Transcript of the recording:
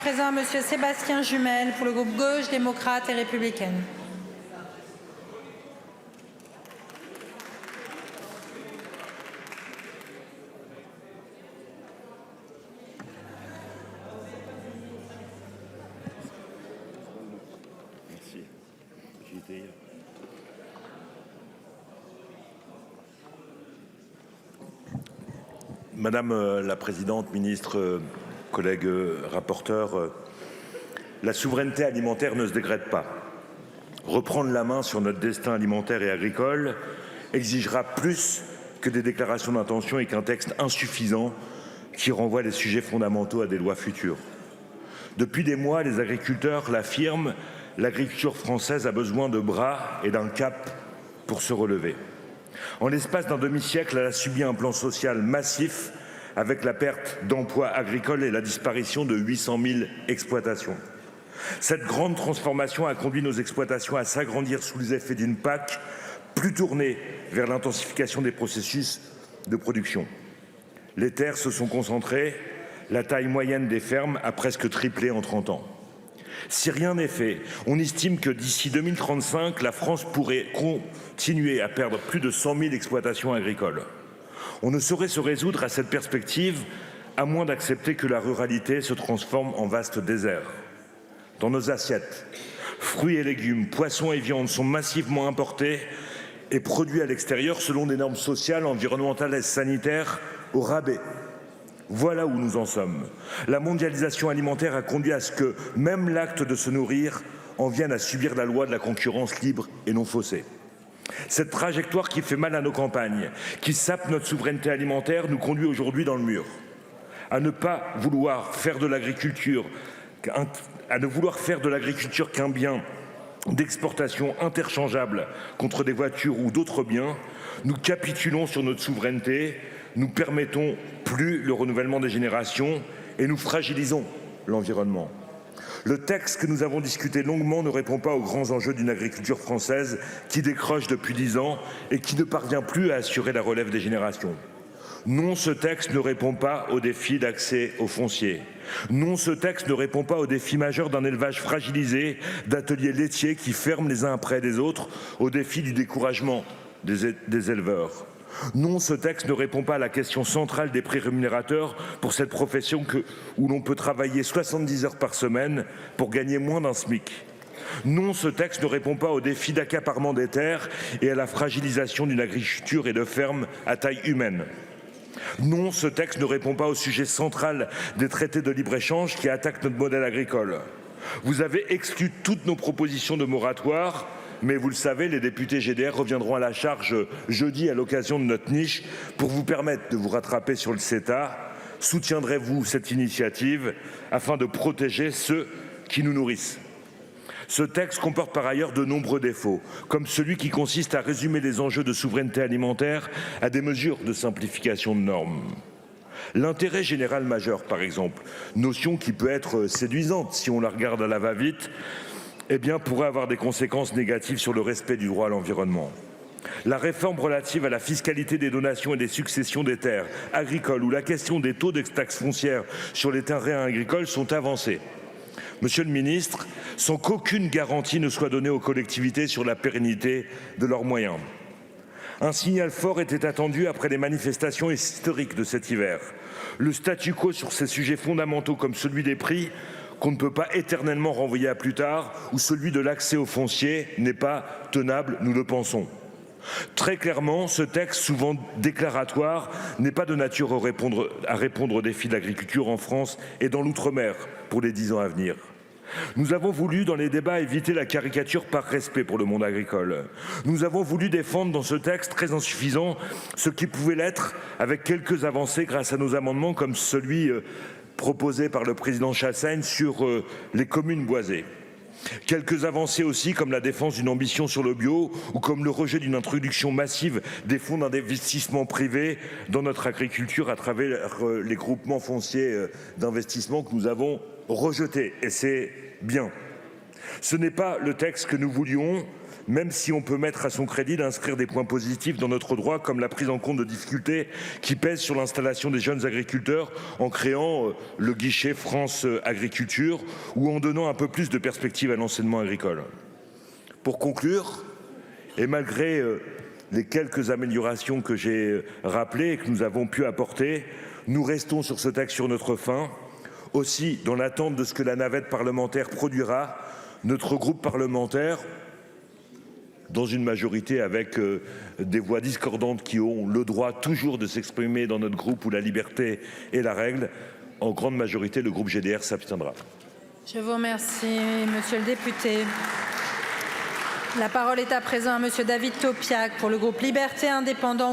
Présent Monsieur Sébastien Jumel pour le groupe Gauche démocrate et républicaine. Merci. Madame la Présidente, Ministre, collègues rapporteurs, la souveraineté alimentaire ne se décrète pas. Reprendre la main sur notre destin alimentaire et agricole exigera plus que des déclarations d'intention et qu'un texte insuffisant qui renvoie les sujets fondamentaux à des lois futures. Depuis des mois, les agriculteurs l'affirment, l'agriculture française a besoin de bras et d'un cap pour se relever. En l'espace d'un demi-siècle, elle a subi un plan social massif avec la perte d'emplois agricoles et la disparition de 800 000 exploitations. Cette grande transformation a conduit nos exploitations à s'agrandir sous les effets d'une PAC plus tournée vers l'intensification des processus de production. Les terres se sont concentrées, la taille moyenne des fermes a presque triplé en 30 ans. Si rien n'est fait, on estime que d'ici 2035, la France pourrait continuer à perdre plus de 100 000 exploitations agricoles. On ne saurait se résoudre à cette perspective à moins d'accepter que la ruralité se transforme en vaste désert. Dans nos assiettes, fruits et légumes, poissons et viandes sont massivement importés et produits à l'extérieur selon des normes sociales, environnementales et sanitaires au rabais. Voilà où nous en sommes. La mondialisation alimentaire a conduit à ce que même l'acte de se nourrir en vienne à subir la loi de la concurrence libre et non faussée. Cette trajectoire qui fait mal à nos campagnes, qui sape notre souveraineté alimentaire, nous conduit aujourd'hui dans le mur. À ne pas vouloir faire de l'agriculture qu'un bien d'exportation interchangeable contre des voitures ou d'autres biens, nous capitulons sur notre souveraineté, nous permettons plus le renouvellement des générations et nous fragilisons l'environnement. Le texte que nous avons discuté longuement ne répond pas aux grands enjeux d'une agriculture française qui décroche depuis 10 ans et qui ne parvient plus à assurer la relève des générations. Non, ce texte ne répond pas aux défis d'accès au foncier. Non, ce texte ne répond pas aux défis majeurs d'un élevage fragilisé, d'ateliers laitiers qui ferment les uns après les autres, aux défis du découragement des éleveurs. Non, ce texte ne répond pas à la question centrale des prix rémunérateurs pour cette profession où l'on peut travailler 70 heures par semaine pour gagner moins d'un SMIC. Non, ce texte ne répond pas au défi d'accaparement des terres et à la fragilisation d'une agriculture et de fermes à taille humaine. Non, ce texte ne répond pas au sujet central des traités de libre-échange qui attaquent notre modèle agricole. Vous avez exclu toutes nos propositions de moratoire, mais vous le savez, les députés GDR reviendront à la charge jeudi à l'occasion de notre niche pour vous permettre de vous rattraper sur le CETA. Soutiendrez-vous cette initiative afin de protéger ceux qui nous nourrissent ? Ce texte comporte par ailleurs de nombreux défauts, comme celui qui consiste à résumer les enjeux de souveraineté alimentaire à des mesures de simplification de normes. L'intérêt général majeur, par exemple, notion qui peut être séduisante si on la regarde à la va-vite, pourrait avoir des conséquences négatives sur le respect du droit à l'environnement. La réforme relative à la fiscalité des donations et des successions des terres agricoles ou la question des taux de taxes foncières sur les terrains agricoles sont avancées. Monsieur le ministre, sans qu'aucune garantie ne soit donnée aux collectivités sur la pérennité de leurs moyens. Un signal fort était attendu après les manifestations historiques de cet hiver. Le statu quo sur ces sujets fondamentaux comme celui des prix, qu'on ne peut pas éternellement renvoyer à plus tard, ou celui de l'accès au foncier n'est pas tenable, nous le pensons. Très clairement, ce texte, souvent déclaratoire, n'est pas de nature à répondre aux défis de l'agriculture en France et dans l'outre-mer pour les 10 ans à venir. Nous avons voulu, dans les débats, éviter la caricature par respect pour le monde agricole. Nous avons voulu défendre dans ce texte très insuffisant ce qui pouvait l'être avec quelques avancées grâce à nos amendements comme celui proposé par le président Chassaigne sur les communes boisées. Quelques avancées aussi comme la défense d'une ambition sur le bio ou comme le rejet d'une introduction massive des fonds d'investissement privés dans notre agriculture à travers les groupements fonciers d'investissement que nous avons rejetés. Et c'est bien. Ce n'est pas le texte que nous voulions même si on peut mettre à son crédit d'inscrire des points positifs dans notre droit, comme la prise en compte de difficultés qui pèsent sur l'installation des jeunes agriculteurs en créant le guichet France Agriculture ou en donnant un peu plus de perspectives à l'enseignement agricole. Pour conclure, et malgré les quelques améliorations que j'ai rappelées et que nous avons pu apporter, nous restons sur ce texte sur notre faim. Aussi, dans l'attente de ce que la navette parlementaire produira, notre groupe parlementaire, dans une majorité avec des voix discordantes qui ont le droit toujours de s'exprimer dans notre groupe où la liberté est la règle, en grande majorité, le groupe GDR s'abstiendra. Je vous remercie, monsieur le député. La parole est à présent à monsieur David Topiac pour le groupe Liberté Indépendants.